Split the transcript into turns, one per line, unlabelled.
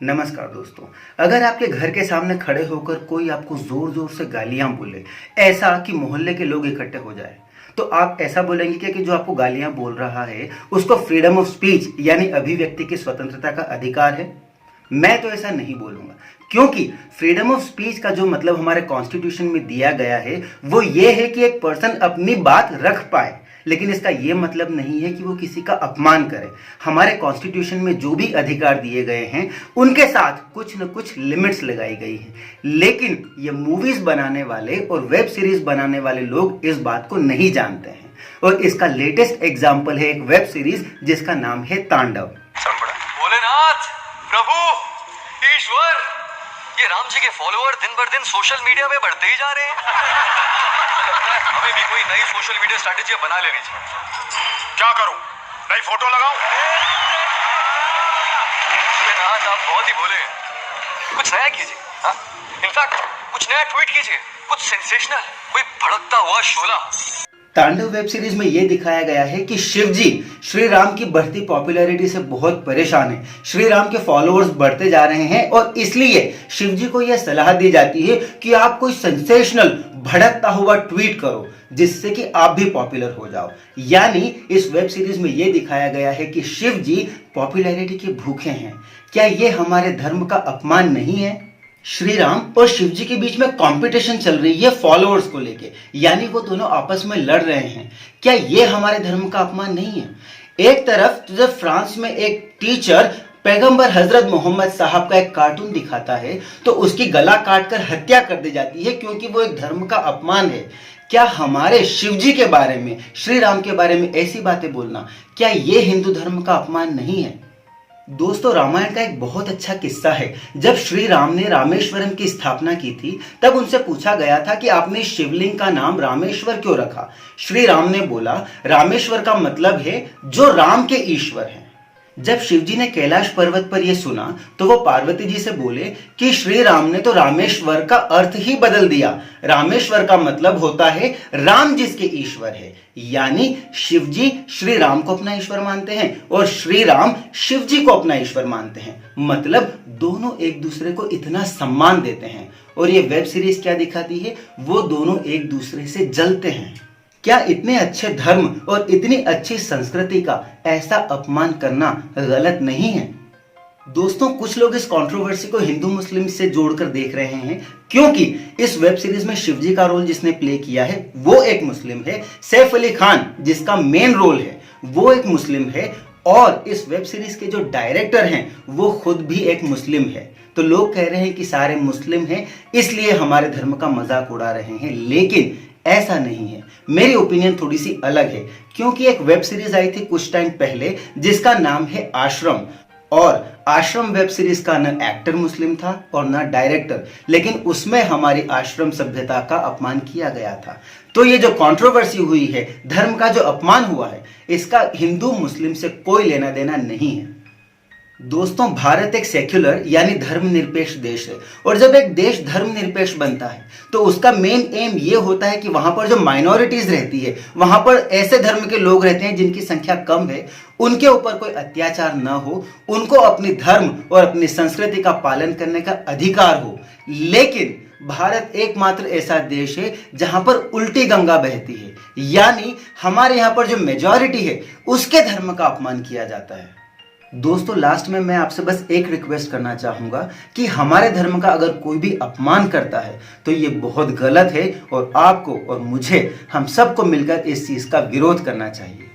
नमस्कार दोस्तों। अगर आपके घर के सामने खड़े होकर कोई आपको जोर जोर से गालियां बोले, ऐसा कि मोहल्ले के लोग इकट्ठे हो जाए, तो आप ऐसा बोलेंगे क्या कि जो आपको गालियां बोल रहा है उसको फ्रीडम ऑफ स्पीच यानी अभिव्यक्ति की स्वतंत्रता का अधिकार है? मैं तो ऐसा नहीं बोलूंगा, क्योंकि फ्रीडम ऑफ स्पीच का जो मतलब हमारे कॉन्स्टिट्यूशन में दिया गया है वो ये है कि एक पर्सन अपनी बात रख पाए, लेकिन इसका यह मतलब नहीं है कि वो किसी का अपमान करे। हमारे कॉन्स्टिट्यूशन में जो भी अधिकार दिए गए हैं उनके साथ कुछ न कुछ लिमिट्स लगाई गई हैं, लेकिन ये मूवीज बनाने वाले और वेब सीरीज बनाने वाले लोग इस बात को नहीं जानते हैं। और इसका लेटेस्ट एग्जाम्पल है एक वेब सीरीज जिसका नाम है तांडव।
भोलेनाथ, प्रभु, ईश्वर, ये राम जी के फॉलोअर दिन भर दिन सोशल मीडिया में बढ़ते ही जा रहे हैं। हमें भी कोई नई सोशल मीडिया स्ट्रैटेजी बना लेनी चाहिए।
क्या करूं? नई फोटो लगाऊं?
भोलेनाथ, आप बहुत ही भोले हैं। कुछ नया कीजिए, हाँ? इनफैक्ट कुछ नया ट्वीट कीजिए, कुछ सेंसेशनल, कोई भड़कता हुआ शोला।
तांडव वेब सीरीज में यह दिखाया गया है कि शिव जी श्री राम की बढ़ती पॉपुलैरिटी से बहुत परेशान हैं। श्री राम के फॉलोअर्स बढ़ते जा रहे हैं और इसलिए शिव जी को यह सलाह दी जाती है कि आप कोई सेंसेशनल भड़कता हुआ ट्वीट करो जिससे कि आप भी पॉपुलर हो जाओ। यानी इस वेब सीरीज में यह दिखाया गया है कि शिव जी पॉपुलैरिटी के भूखे हैं। क्या यह हमारे धर्म का अपमान नहीं है? श्री राम और शिव जी के बीच में कंपटीशन चल रही है फॉलोअर्स को लेके, यानी वो दोनों आपस में लड़ रहे हैं। क्या ये हमारे धर्म का अपमान नहीं है? एक तरफ तो जब फ्रांस में एक टीचर पैगंबर हजरत मोहम्मद साहब का एक कार्टून दिखाता है तो उसकी गला काटकर हत्या कर दी जाती है क्योंकि वो एक धर्म का अपमान है। क्या हमारे शिव जी के बारे में, श्री राम के बारे में ऐसी बातें बोलना, क्या ये हिंदू धर्म का अपमान नहीं है? दोस्तों, रामायण का एक बहुत अच्छा किस्सा है। जब श्री राम ने रामेश्वरम की स्थापना की थी तब उनसे पूछा गया था कि आपने शिवलिंग का नाम रामेश्वर क्यों रखा। श्री राम ने बोला, रामेश्वर का मतलब है जो राम के ईश्वर हैं। जब शिवजी ने कैलाश पर्वत पर यह सुना तो वो पार्वती जी से बोले कि श्री राम ने तो रामेश्वर का अर्थ ही बदल दिया। रामेश्वर का मतलब होता है राम जिसके ईश्वर है, यानी शिवजी श्री राम को अपना ईश्वर मानते हैं और श्री राम शिवजी को अपना ईश्वर मानते हैं। मतलब दोनों एक दूसरे को इतना सम्मान देते हैं। और ये वेब सीरीज क्या दिखाती है? वो दोनों एक दूसरे से जलते हैं। क्या इतने अच्छे धर्म और इतनी अच्छी संस्कृति का ऐसा अपमान करना गलत नहीं है? दोस्तों, कुछ लोग इस कंट्रोवर्सी को हिंदू मुस्लिम से जोड़कर देख रहे हैं क्योंकि इस वेब सीरीज में शिवजी का रोल जिसने प्ले किया है वो एक मुस्लिम है। सैफ अली खान जिसका मेन रोल है वो एक मुस्लिम है और इस वेब सीरीज के जो डायरेक्टर हैं वो खुद भी एक मुस्लिम है। तो लोग कह रहे हैं कि सारे मुस्लिम हैं इसलिए हमारे धर्म का मजाक उड़ा रहे हैं, लेकिन ऐसा नहीं है। मेरी ओपिनियन थोड़ी सी अलग है क्योंकि एक वेब सीरीज आई थी कुछ टाइम पहले जिसका नाम है आश्रम, और आश्रम वेब सीरीज का न एक्टर मुस्लिम था और न डायरेक्टर, लेकिन उसमें हमारी आश्रम सभ्यता का अपमान किया गया था। तो ये जो कंट्रोवर्सी हुई है, धर्म का जो अपमान हुआ है, इसका हिंदू मुस्लिम से कोई लेना देना नहीं है। दोस्तों, भारत एक सेक्युलर यानी धर्मनिरपेक्ष देश है और जब एक देश धर्मनिरपेक्ष बनता है तो उसका मेन एम ये होता है कि वहां पर जो माइनॉरिटीज रहती है, वहां पर ऐसे धर्म के लोग रहते हैं जिनकी संख्या कम है, उनके ऊपर कोई अत्याचार न हो, उनको अपनी धर्म और अपनी संस्कृति का पालन करने का अधिकार हो। लेकिन भारत एकमात्र ऐसा देश है जहां पर उल्टी गंगा बहती है, यानी हमारे यहां पर जो मेजॉरिटी है उसके धर्म का अपमान किया जाता है। दोस्तों, लास्ट में मैं आपसे बस एक रिक्वेस्ट करना चाहूंगा कि हमारे धर्म का अगर कोई भी अपमान करता है तो ये बहुत गलत है और आपको और मुझे, हम सबको मिलकर इस चीज का विरोध करना चाहिए।